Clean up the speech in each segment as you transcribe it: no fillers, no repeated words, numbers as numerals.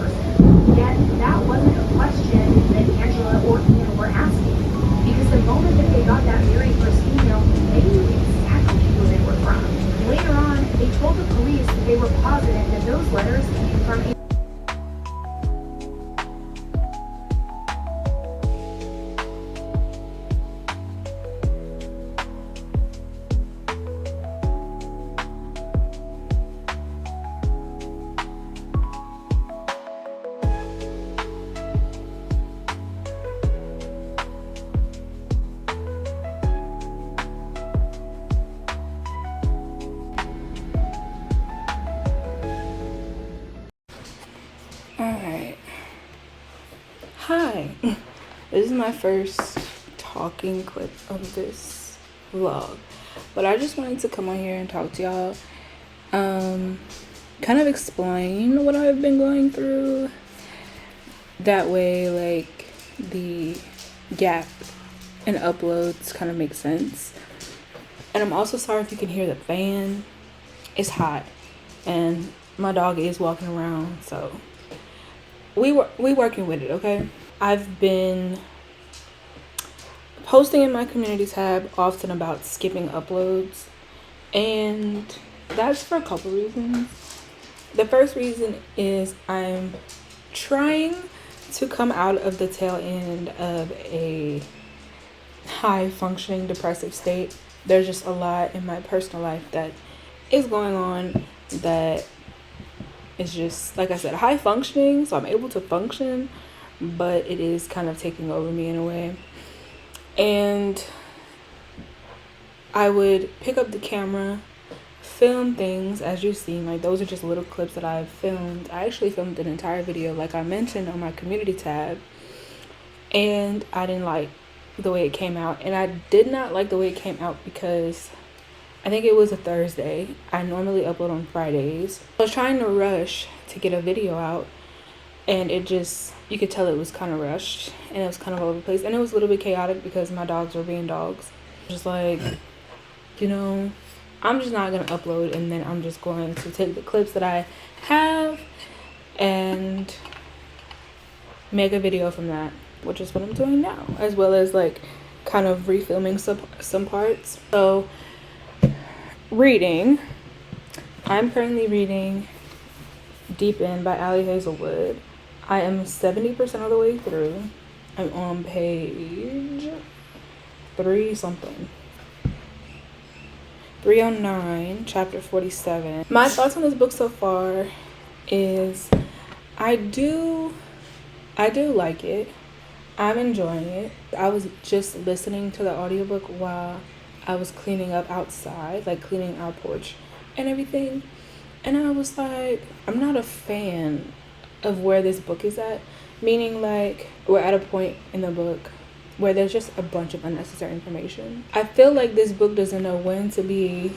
person. Yet that wasn't a question that Angela or Ian were asking. Because the moment that they got that very first email, they knew exactly who they were from. Later on, they told the police that they were positive that those letters came from a Alright. Hi. This is my first talking clip of this vlog. But I just wanted to come on here and talk to y'all. Kind of explain what I've been going through. That way, like, the gap in uploads kind of makes sense. And I'm also sorry if you can hear the fan. It's hot. And my dog is walking around, so we working with it, okay? I've been posting in my community tab often about skipping uploads, and that's for a couple reasons. The first reason is I'm trying to come out of the tail end of a high functioning depressive state. There's just a lot in my personal life that is going on that is just, like I said, high functioning, so I'm able to function, but it is kind of taking over me in a way. And I would pick up the camera, film things, as you've seen. Like, those are just little clips that I've filmed. I actually filmed an entire video, like I mentioned, on my community tab, and I didn't like the way it came out. And I did not like the way it came out because I think it was a Thursday. I normally upload on Fridays. I was trying to rush to get a video out, and it just, you could tell it was kind of rushed, and it was kind of all over the place, and it was a little bit chaotic because my dogs were being dogs. Just like, you know, I'm just not gonna upload, and then I'm just going to take the clips that I have and make a video from that, which is what I'm doing now, as well as like kind of refilming some parts. So reading, I'm currently reading Deep End by Ali Hazelwood. I am 70% of the way through. I'm on page 309, chapter 47. My thoughts on this book so far is I do like it. I'm enjoying it. I was just listening to the audiobook while I was cleaning up outside, like cleaning our porch and everything. And I was like, I'm not a fan of where this book is at. Meaning, like, we're at a point in the book where there's just a bunch of unnecessary information. I feel like this book doesn't know when to be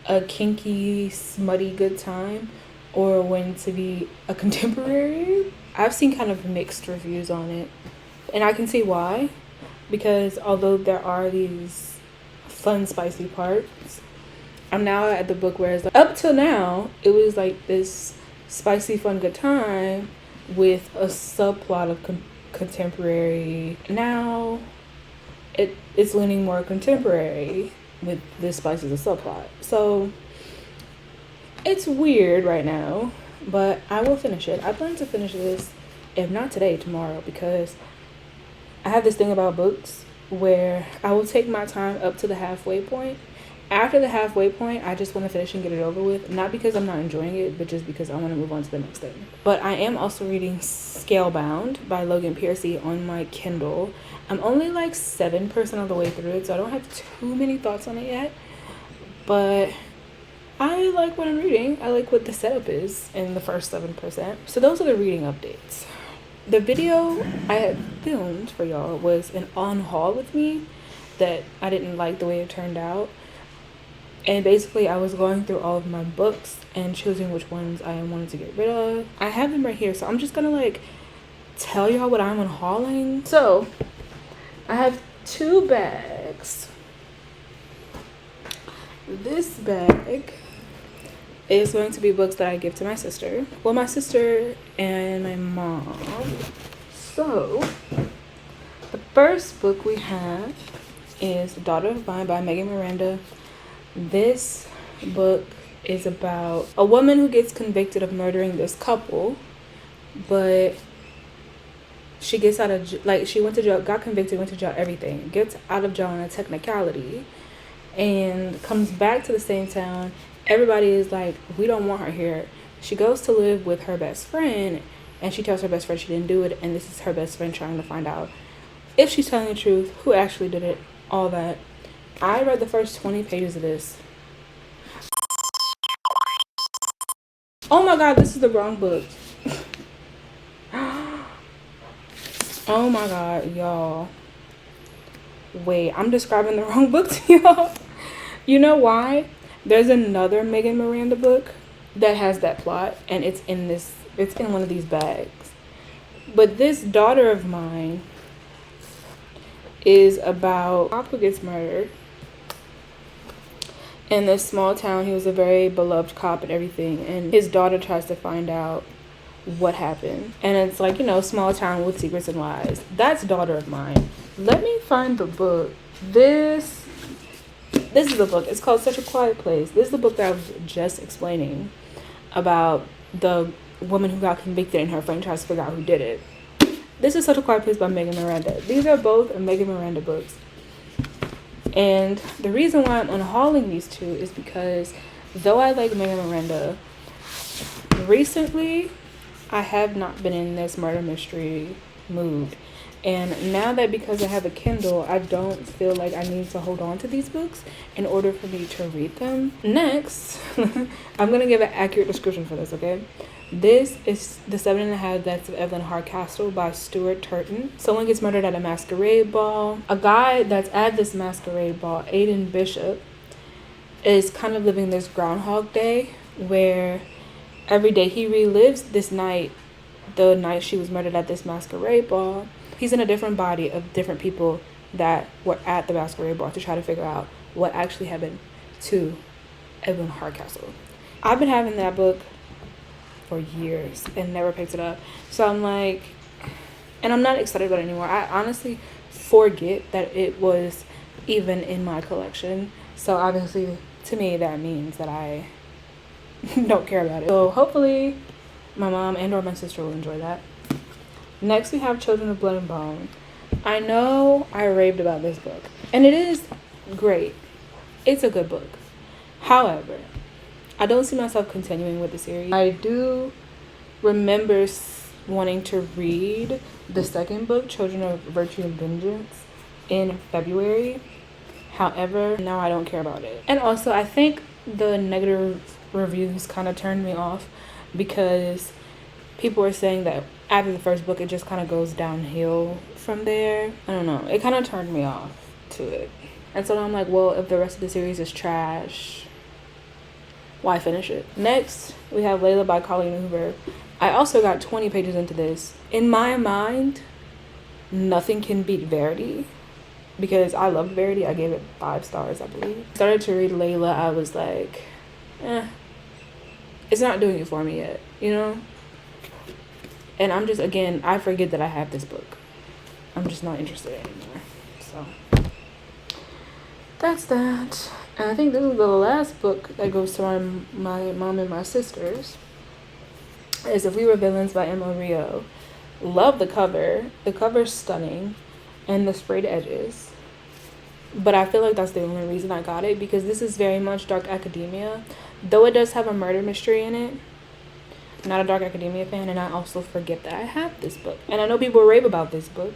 a kinky, smutty good time or when to be a contemporary. I've seen kind of mixed reviews on it. And I can see why. Because although there are these fun, spicy parts, I'm now at the book where it's like, up till now, it was like this spicy, fun, good time with a subplot of contemporary. Now, it's leaning more contemporary with this spicy as a subplot. So, it's weird right now, but I will finish it. I plan to finish this, if not today, tomorrow, because I have this thing about books where I will take my time up to the halfway point. After the halfway point, I just want to finish and get it over with. Not because I'm not enjoying it, but just because I want to move on to the next thing. But I am also reading Scalebound by Logan Piercy on my Kindle. I'm only like 7% of the way through it, so I don't have too many thoughts on it yet. But I like what I'm reading. I like what the setup is in the first 7%. So those are the reading updates. The video I had filmed for y'all was an unhaul with me that I didn't like the way it turned out. And basically, I was going through all of my books and choosing which ones I wanted to get rid of. I have them right here, so I'm just gonna like tell y'all what I'm unhauling. So, I have 2 bags. This bag is going to be books that I give to my sister. Well, my sister and my mom. So, the first book we have is Daughter of Mine by Megan Miranda. This book is about a woman who gets convicted of murdering this couple, but she gets out of, like, she went to jail, got convicted, went to jail, everything, gets out of jail on a technicality, and comes back to the same town. Everybody is like, we don't want her here. She goes to live with her best friend, and she tells her best friend she didn't do it, and this is her best friend trying to find out if she's telling the truth, who actually did it, all that. I read the first 20 pages of this. Oh my god, this is the wrong book. Oh my god, y'all. Wait, I'm describing the wrong book to y'all. You know why? There's another Megan Miranda book that has that plot, and it's in one of these bags. But this Daughter of Mine is about a cop who gets murdered in this small town. He was a very beloved cop and everything, and his daughter tries to find out what happened. And it's like, you know, small town with secrets and lies. That's Daughter of Mine. Let me find the book. This is the book. It's called Such a Quiet Place. This is the book that I was just explaining about the woman who got convicted and her friend tries to figure out who did it. This is Such a Quiet Place by Megan Miranda. These are both Megan Miranda books. And the reason why I'm unhauling these two is because though I like Megan Miranda, recently I have not been in this murder mystery mood. And now that because I have a Kindle, I don't feel like I need to hold on to these books in order for me to read them. Next, I'm going to give an accurate description for this, okay? This is The 7.5 Deaths of Evelyn Hardcastle by Stuart Turton. Someone gets murdered at a masquerade ball. A guy that's at this masquerade ball, Aiden Bishop, is kind of living this Groundhog Day where every day he relives this night, the night she was murdered at this masquerade ball. He's in a different body of different people that were at the masquerade ball to try to figure out what actually happened to Evelyn Hardcastle. I've been having that book for years and never picked it up. So I'm like, and I'm not excited about it anymore. I honestly forget that it was even in my collection. So obviously, to me, that means that I don't care about it. So hopefully my mom and or my sister will enjoy that. Next, we have Children of Blood and Bone. I know I raved about this book, and it is great. It's a good book. However, I don't see myself continuing with the series. I do remember wanting to read the second book, Children of Virtue and Vengeance, in February. However, now I don't care about it. And also, I think the negative reviews kind of turned me off because people were saying that after the first book, it just kind of goes downhill from there. I don't know. It kind of turned me off to it. And so I'm like, well, if the rest of the series is trash, why finish it? Next, we have Layla by Colleen Hoover. I also got 20 pages into this. In my mind, nothing can beat Verity because I loved Verity. I gave it 5 stars, I believe. Started to read Layla. I was like, it's not doing it for me yet, you know? And I'm just, again, I forget that I have this book. I'm just not interested anymore. So, that's that. And I think this is the last book that goes to my mom and my sisters. Is If We Were Villains by Emma Rio. Love the cover. The cover's stunning. And the sprayed edges. But I feel like that's the only reason I got it. Because this is very much dark academia. Though it does have a murder mystery in it. I'm not a dark academia fan, and I also forget that I have this book. And I know people rave about this book,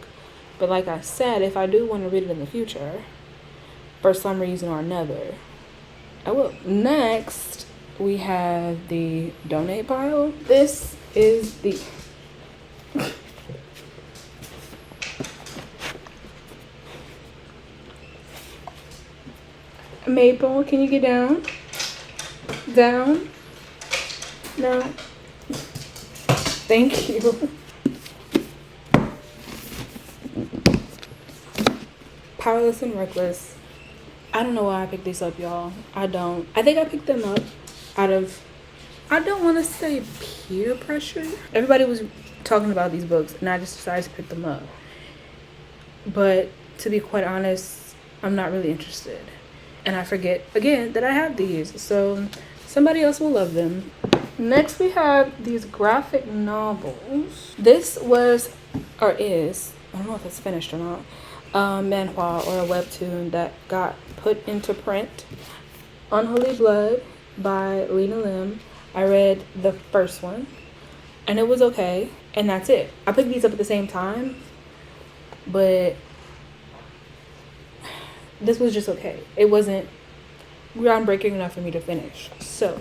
but like I said, if I do want to read it in the future, for some reason or another, I will. Next, we have the donate pile. This is the Maple, can you get down? Down? No. Thank you. Powerless and Reckless. I don't know why I picked these up, y'all. I don't. I think I picked them up out of I don't want to say peer pressure. Everybody was talking about these books, and I just decided to pick them up. But to be quite honest, I'm not really interested. And I forget, again, that I have these. So somebody else will love them. Next, we have these graphic novels. This was, or is, I don't know if it's finished or not, manhwa or a webtoon that got put into print. Unholy Blood by Lynne. I read the first one, and it was okay, and that's it. I picked these up at the same time, but this was just okay. It wasn't groundbreaking enough for me to finish. So,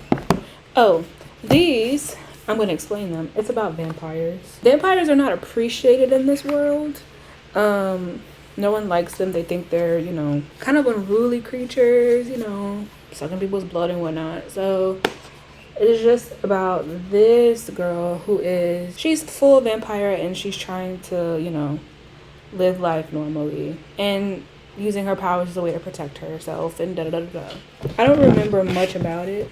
these, I'm going to explain them. It's about vampires. Vampires are not appreciated in this world. No one likes them. They think they're, kind of unruly creatures, sucking people's blood and whatnot. So it's just about this girl she's full vampire, and she's trying to, live life normally and using her powers as a way to protect herself and da-da-da-da. I don't remember much about it,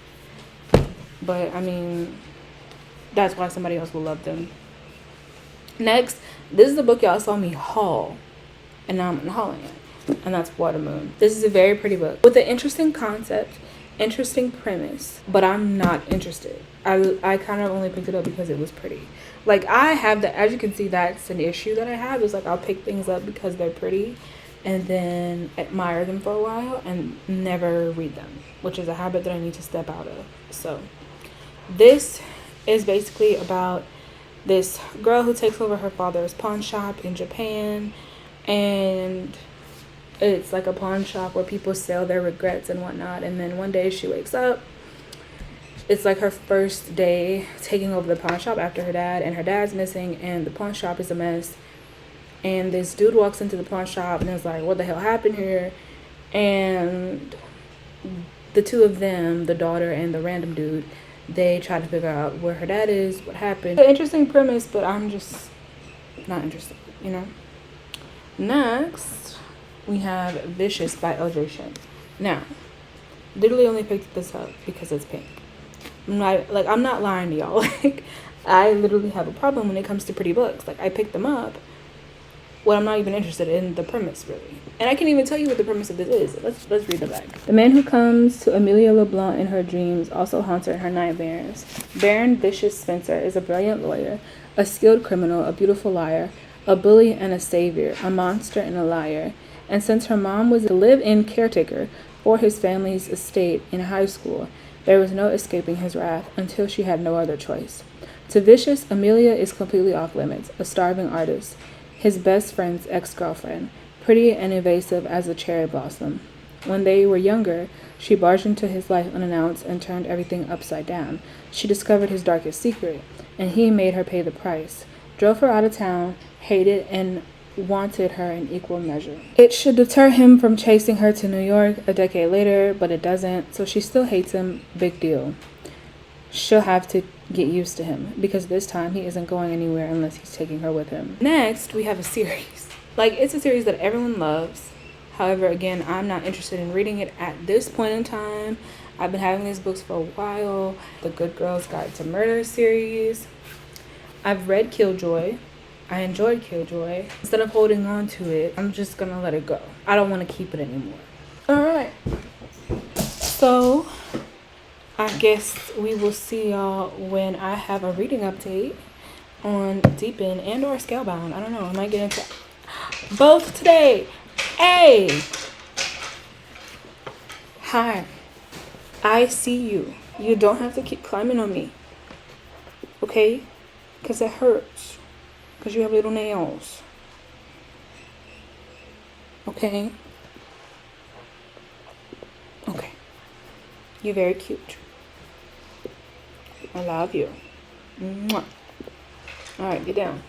but I mean, that's why somebody else will love them. Next, this is the book y'all saw me haul, and now I'm unhauling it, and that's Watermoon. This is a very pretty book with an interesting concept, interesting premise, but I'm not interested. I kind of only picked it up because it was pretty. Like, I have as you can see, that's an issue that I have, is like I'll pick things up because they're pretty and then admire them for a while and never read them, which is a habit that I need to step out of. So this is basically about this girl who takes over her father's pawn shop in Japan, and it's like a pawn shop where people sell their regrets and whatnot. And then one day she wakes up. It's like her first day taking over the pawn shop after her dad, and her dad's missing, and the pawn shop is a mess. And this dude walks into the pawn shop and is like, what the hell happened here? And the two of them, the daughter and the random dude, they try to figure out where her dad is, what happened. An interesting premise, but I'm just not interested, Next, we have Vicious by LJ Shin. Now, literally only picked this up because it's pink. I'm not lying to y'all. Like, I literally have a problem when it comes to pretty books. Like, I pick them up when I'm not even interested in the premise, really. And I can't even tell you what the premise of this is. Let's read the back. The man who comes to Amelia LeBlanc in her dreams also haunts her in her nightmares. Baron Vicious Spencer is a brilliant lawyer, a skilled criminal, a beautiful liar, a bully and a savior, a monster and a liar. And since her mom was a live-in caretaker for his family's estate in high school, there was no escaping his wrath until she had no other choice. To Vicious, Amelia is completely off limits, a starving artist, his best friend's ex-girlfriend, pretty and evasive as a cherry blossom. When they were younger, she barged into his life unannounced and turned everything upside down. She discovered his darkest secret, and he made her pay the price. Drove her out of town, hated and wanted her in equal measure. It should deter him from chasing her to New York a decade later, but it doesn't, so she still hates him. Big deal. She'll have to get used to him, because this time he isn't going anywhere unless he's taking her with him. Next, we have a series. Like, it's a series that everyone loves. However, again, I'm not interested in reading it at this point in time. I've been having these books for a while. The Good Girl's Guide to Murder series. I've read Killjoy. I enjoyed Killjoy. Instead of holding on to it, I'm just gonna let it go. I don't want to keep it anymore. Alright. So, I guess we will see y'all when I have a reading update on Deep End and or Scalebound. I don't know. I might get into both today. Hey! Hi. I see you. You don't have to keep climbing on me. Okay? Because it hurts. Because you have little nails. Okay? Okay. You're very cute. I love you. Mwah. Alright, get down.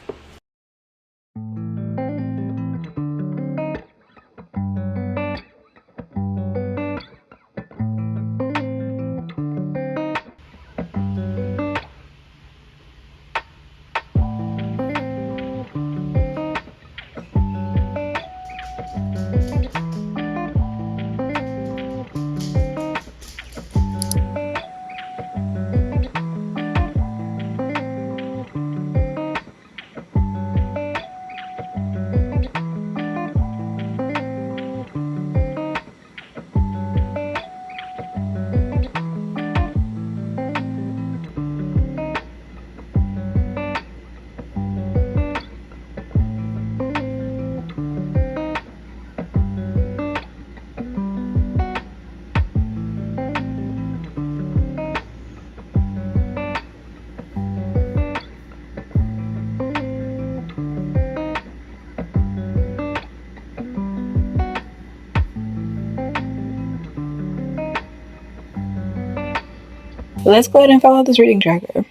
let's go ahead and follow this reading tracker.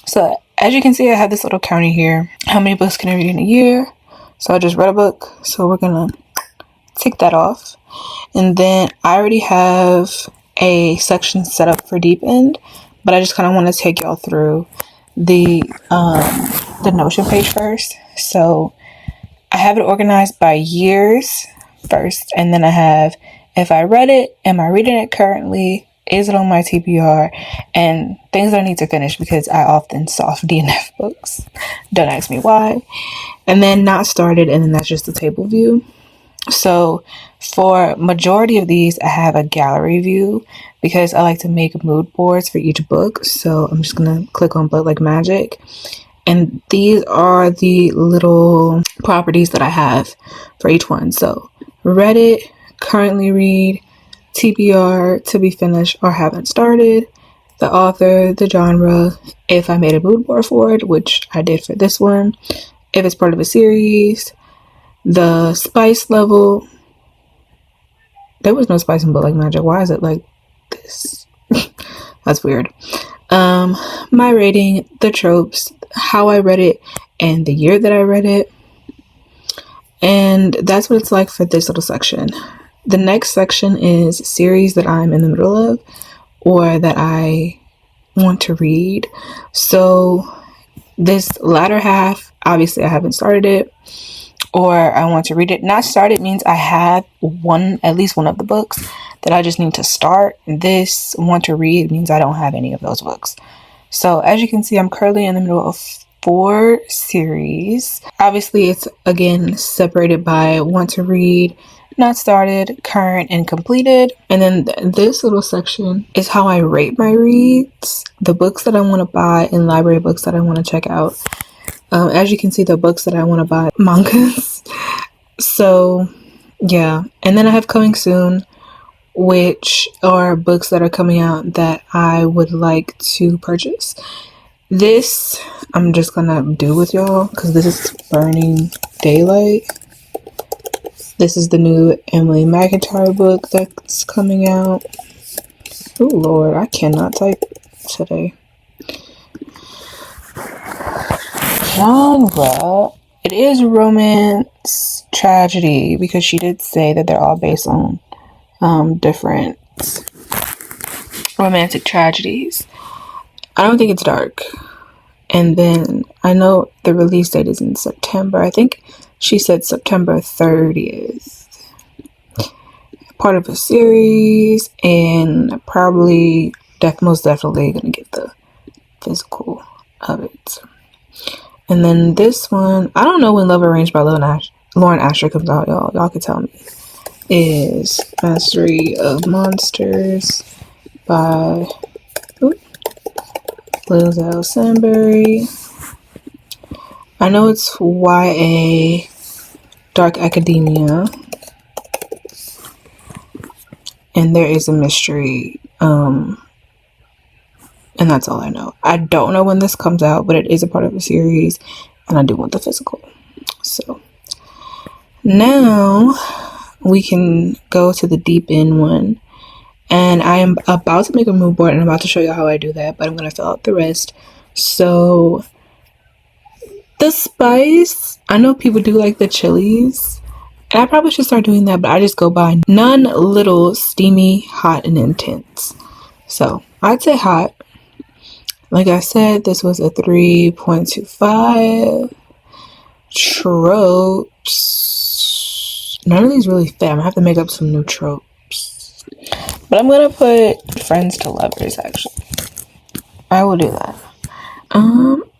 So as you can see, I have this little counter here. How many books can I read in a year? So I just read a book. So we're gonna tick that off. And then I already have a section set up for Deep End, but I just kind of want to take y'all through the Notion page first. So I have it organized by years first, and then I have if I read it, am I reading it currently, is it on my TBR, and things I need to finish because I often soft DNF books. Don't ask me why. And then not started, and then that's just the table view. So for majority of these, I have a gallery view because I like to make mood boards for each book. So I'm just gonna click on Book Like Magic, and these are the little properties that I have for each one. So read it, currently read, TBR, to be finished or haven't started, the author, the genre, if I made a mood board for it, which I did for this one, if it's part of a series, the spice level. There was no spice in Book Like Magic. Why is it like this? That's weird. My rating, the tropes, how I read it, and the year that I read it. And that's what it's like for this little section. The next section is series that I'm in the middle of or that I want to read. So this latter half, obviously I haven't started it, or I want to read it. Not started means I have at least one of the books that I just need to start. This want to read means I don't have any of those books. So as you can see, I'm currently in the middle of 4 series. Obviously it's again separated by want to read, not started, current, and completed. And then this little section is how I rate my reads, the books that I want to buy, and library books that I want to check out. As you can see, the books that I want to buy, mangas. So yeah, and then I have coming soon, which are books that are coming out that I would like to purchase. This I'm just gonna do with y'all because this is Burning Daylight. This is the new Emily McIntyre book that's coming out. Oh Lord, I cannot type today. Genre. It is romance tragedy because she did say that they're all based on different romantic tragedies. I don't think it's dark. And then I know the release date is in September. I think she said September 30th. Part of a series, and probably most definitely gonna get the physical of it. And then this one, I don't know when Love Arranged by Lauren Asher comes out, y'all. Y'all can tell me. Is Mastery of Monsters by Lizelle Sanbury. I know it's YA Dark Academia. And there is a mystery. And that's all I know. I don't know when this comes out, but it is a part of a series. And I do want the physical. So now we can go to the Deep End one. And I am about to make a mood board and I'm about to show you how I do that, but I'm going to fill out the rest. So the spice, I know people do like the chilies. And I probably should start doing that, but I just go by none, little, steamy, hot, and intense. So I'd say hot. Like I said, this was a 3.25. Tropes. None of these really fit. I'm going to have to make up some new tropes. But I'm going to put friends to lovers, actually. I will do that.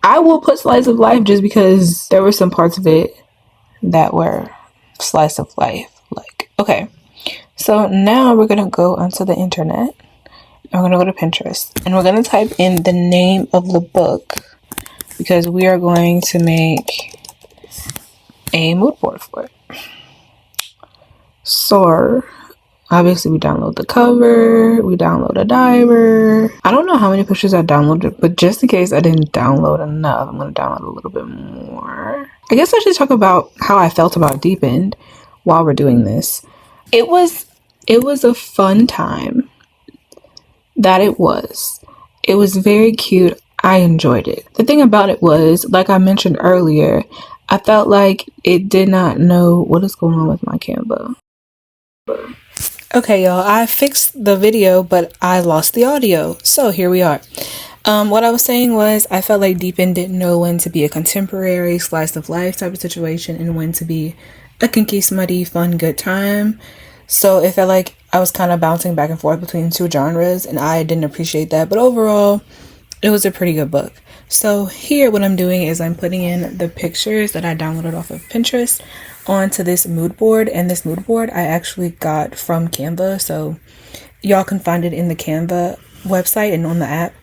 I will put slice of life just because there were some parts of it that were slice of life. Like, okay. So now we're going to go onto the internet. And we're going to go to Pinterest. And we're going to type in the name of the book because we are going to make a mood board for it. So obviously we download the cover, we download a diver. I don't know how many pictures I downloaded, but just in case I didn't download enough, I'm going to download a little bit more. I guess I should talk about how I felt about Deep End while we're doing this. It was a fun time. That it was. It was very cute. I enjoyed it. The thing about it was, like I mentioned earlier, I felt like it did not know what is going on with my Canva. Okay, y'all, I fixed the video, but I lost the audio. So here we are. What I was saying was, I felt like Deepin didn't know when to be a contemporary slice of life type of situation and when to be a kinky, smutty, fun, good time. So it felt like I was kind of bouncing back and forth between two genres, and I didn't appreciate that. But overall, it was a pretty good book. So here what I'm doing is I'm putting in the pictures that I downloaded off of Pinterest onto this mood board, and this mood board I actually got from Canva, so y'all can find it in the Canva website and on the app.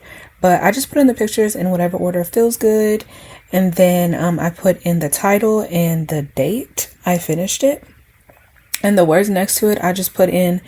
But I just put in the pictures in whatever order feels good, and then I put in the title and the date I finished it, and the words next to it I just put in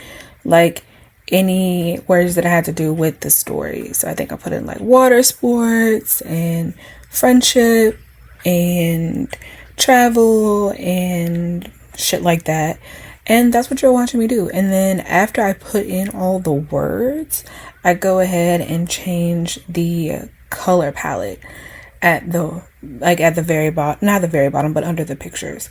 like any words that I had to do with the story. So I think I put in like water sports and friendship and travel and shit like that. And that's what you're watching me do. And then after I put in all the words, I go ahead and change the color palette at the very bottom, not the very bottom, but under the pictures.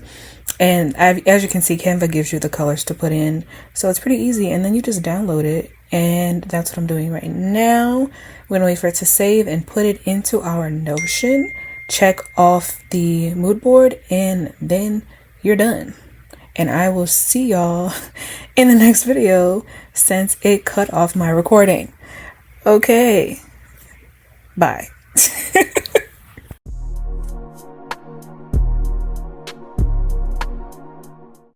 And as you can see, Canva gives you the colors to put in, so it's pretty easy. And then you just download it, and that's what I'm doing right now. We're gonna wait for it to save and put it into our Notion, check off the mood board, and then you're done. And I will see y'all in the next video since it cut off my recording. Okay, bye.